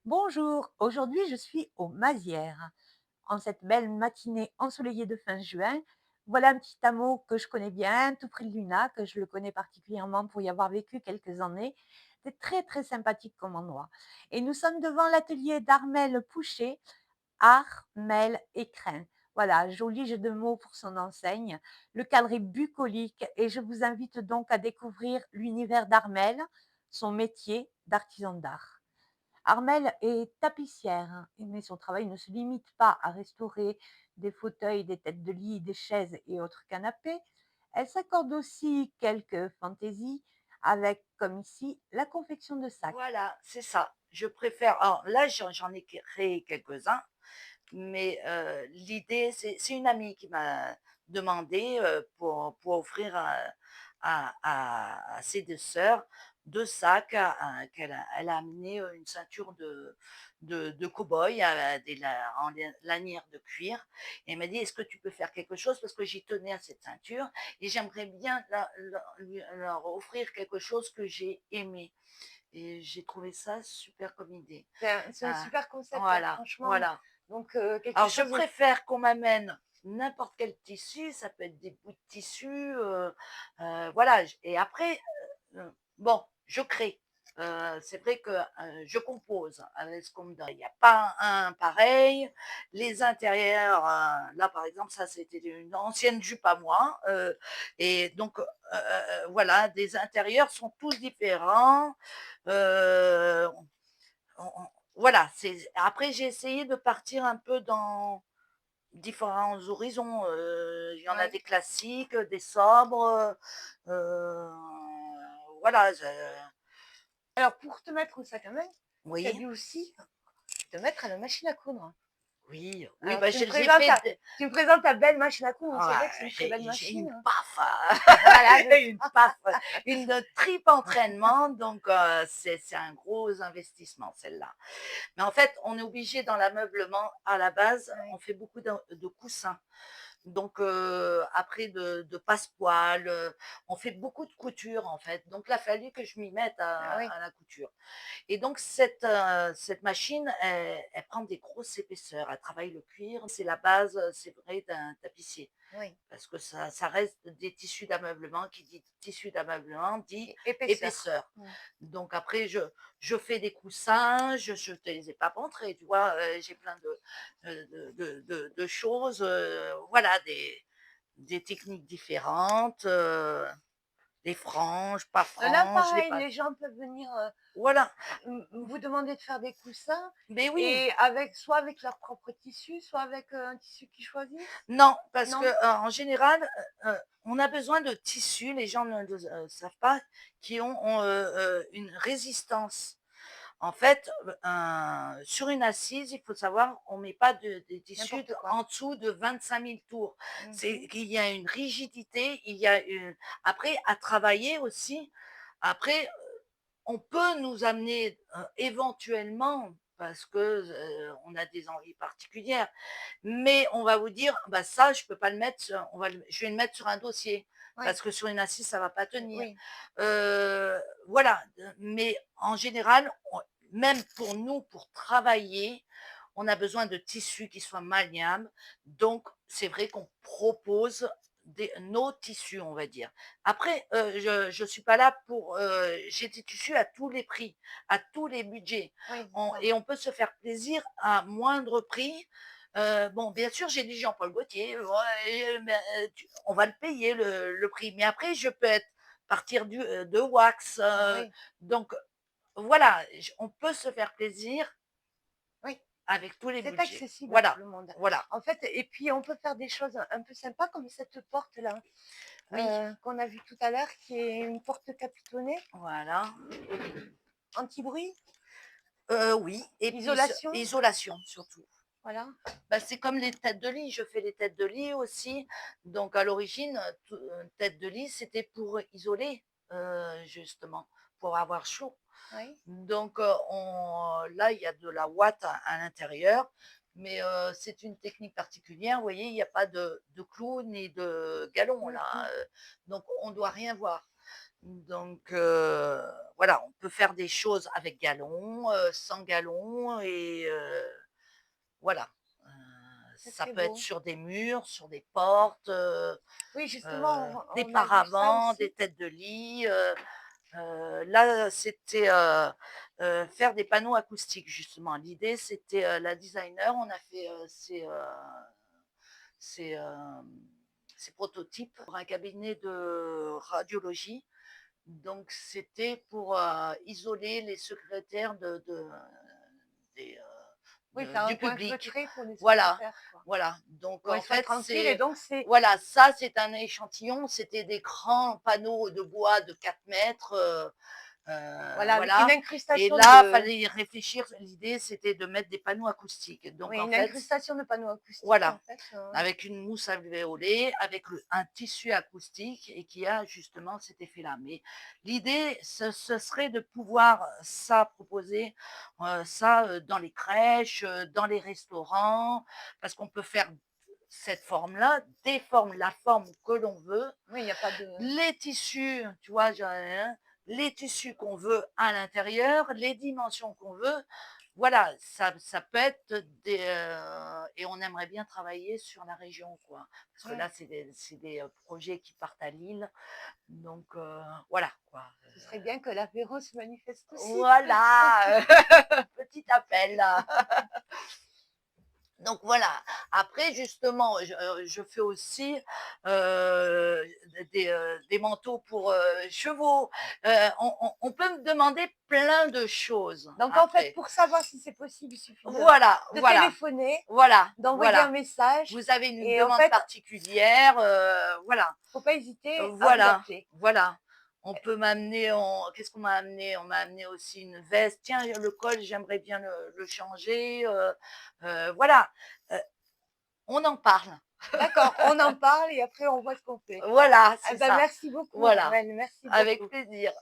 Bonjour, aujourd'hui je suis aux Mazières. En cette belle matinée ensoleillée de fin juin, voilà un petit hameau que je connais bien, tout près de Luna, que je le connais particulièrement pour y avoir vécu quelques années. C'est très très sympathique comme endroit. Et nous sommes devant l'atelier d'Armel Pouchet, art, mêle et crin. Voilà, joli jeu de mots pour son enseigne. Le cadre est bucolique et je vous invite donc à découvrir l'univers d'Armel, son métier d'artisan d'art. Armelle est tapissière, hein, mais son travail ne se limite pas à restaurer des fauteuils, des têtes de lit, des chaises et autres canapés. Elle s'accorde aussi quelques fantaisies avec, comme ici, la confection de sacs. Voilà, c'est ça. Je préfère alors là, j'en ai créé quelques-uns, mais l'idée, c'est une amie qui m'a demandé, pour offrir à ses 2 sœurs 2 sacs elle a amené, une ceinture de cow-boy, des la en lanière de cuir et elle m'a dit: «Est-ce que tu peux faire quelque chose?» parce que j'y tenais à cette ceinture et j'aimerais bien leur offrir quelque chose que j'ai aimé. Et j'ai trouvé ça super comme idée. C'est un Ah, super concept, hein, voilà, franchement. voilà. Donc, quelque Alors je chose. préfère qu'on m'amène n'importe quel tissu, ça peut être des bouts de tissu, voilà et après, bon, je crée. C'est vrai que, je compose avec ce qu'on me donne. Il y a pas un pareil. Les intérieurs, là, par exemple, ça, c'était une ancienne jupe à moi, et donc voilà, des intérieurs sont tous différents. On voilà, c'est après j'ai essayé de partir un peu dans différents horizons, il y en a Ouais. des classiques, des sobres, heu, voilà, je Alors, pour te mettre au sac à main, tu as oui, dû aussi te mettre à la machine à coudre. oui, oui, Alors, bah, j'ai fait de tu me présentes ta belle machine à coudre. C'est ah, vrai que c'est une très belle j'ai machine, une hein. paf, Voilà, c'est une ça. paf, une triple entraînement donc c'est un gros investissement celle-là. Mais en fait, on est obligé dans l'ameublement, à la base, Ouais. on fait beaucoup de coussins. Donc après de passepoil, on fait beaucoup de couture en fait. Donc il a fallu que je m'y mette Ah oui, à la couture. Et donc cette machine, elle prend des grosses épaisseurs, elle travaille le cuir, c'est la base, c'est vrai, d'un tapissier. oui. Parce que ça reste des tissus d'ameublement, qui dit tissu d'ameublement dit Épaisseur. épaisseur. Mmh. Donc après je fais des coussins, je te les ai pas montrés, tu vois? J'ai plein de choses, voilà, des techniques différentes, des franges, pas Là, franges, les pareil, pas les gens peuvent venir, voilà. vous demander de faire des coussins Mais oui! et avec soit avec leur propre tissu, soit avec, un tissu qu'ils choisissent? Non, parce que, Non? en général, on a besoin de tissus, les gens ne le, savent pas, qui ont, une résistance. En fait, sur une assise, il faut savoir, on met pas des tissus N'importe quoi. en dessous de 25 000 tours. C'est Mmh. qu'il y a une rigidité, il y a une après à travailler aussi. Après, on peut nous amener, éventuellement, parce que, on a des envies particulières, mais on va vous dire: «Bah, ça, je peux pas le mettre sur je vais le mettre sur un dossier, Oui, parce que sur une assise, ça va pas tenir». oui. Voilà, mais en général, même pour nous, pour travailler, on a besoin de tissus qui soient maniables, donc c'est vrai qu'on propose nos tissus, on va dire. Après, je suis pas là pour, j'ai des tissus à tous les prix, à tous les budgets. Oui, c'est ça. On peut se faire plaisir à moindre prix. Bon, bien sûr, j'ai dit Jean-Paul Gaultier, ouais, mais, on va le payer le prix, mais après je peux être partir de wax, Oui, donc voilà, on peut se faire plaisir oui. avec tous les C'est budgets. accessible à tout Voilà, le monde. voilà, En fait et puis on peut faire des choses un peu sympas comme cette porte-là, oui, qu'on a vue tout à l'heure qui est une porte capitonnée, voilà. anti-bruit, Oui, et puis isolation, isolation surtout. voilà. Bah, c'est comme les têtes de lit, je fais les têtes de lit aussi. Donc à l'origine, tête de lit, c'était pour isoler, justement, pour avoir chaud. Oui. Donc là, il y a de la ouate à l'intérieur, mais c'est une technique particulière. Vous voyez, il n'y a pas de clous ni de galons Mmh là, mh. donc on ne doit rien voir. Donc voilà, on peut faire des choses avec galon, sans galon et voilà. Heu, C'est ça très peut être beau. sur des murs, sur des portes, Oui, justement, des on a vu ça paravents, des aussi. têtes de lit, là, c'était, faire des panneaux acoustiques justement. L'idée, c'était, la designer, on a fait, ces, ces prototypes pour un cabinet de radiologie. Donc c'était pour, isoler les secrétaires des, Oui, faire un du coin public. feutré pour les Voilà, secrétaires, quoi. voilà. Donc Où elles en soient fait, tranquilles et c'est donc c'est voilà, ça, c'est un échantillon, c'était des grands panneaux de bois de 4 mètres, voilà, avec une voilà. Et incrustation là, de fallait y réfléchir. L'idée, c'était de mettre des panneaux acoustiques. Donc oui, en une fait, incrustation de panneaux acoustiques, en voilà, fait, avec une mousse alvéolée, avec un tissu acoustique et qui a justement cet effet-là. Mais l'idée, ce serait de pouvoir ça proposer, ça dans les crèches, dans les restaurants, parce qu'on peut faire cette forme-là, déforme la forme que l'on veut, oui, il y a pas de les tissus, tu vois, les tissus qu'on veut à l'intérieur, les dimensions qu'on veut. Voilà, ça peut être des, et on aimerait bien travailler sur la région, quoi. Parce que ouais, là, c'est des, projets qui partent à Lille, donc voilà, quoi. ce serait bien que l'apéro se manifeste aussi. Voilà, petit appel là. Donc voilà. Après justement, je fais aussi, heu, des manteaux pour, chevaux. On peut me demander plein de choses Donc en fait, après. pour savoir si c'est possible, il suffit Voilà, de voilà, téléphoner, voilà, d'envoyer un voilà. message Vous avez une et en demande fait, particulière, voilà. faut pas hésiter à vous Voilà, appeler. voilà. On peut m'amener qu'est-ce qu'on m'a amené? On m'a amené aussi une veste. Tiens, le col, j'aimerais bien le changer, voilà, heu, on en parle. D'accord, on en parle et après on voit ce qu'on fait. Voilà, Ah c'est bah, ça. merci beaucoup Voilà, Marlène, merci avec beaucoup. plaisir.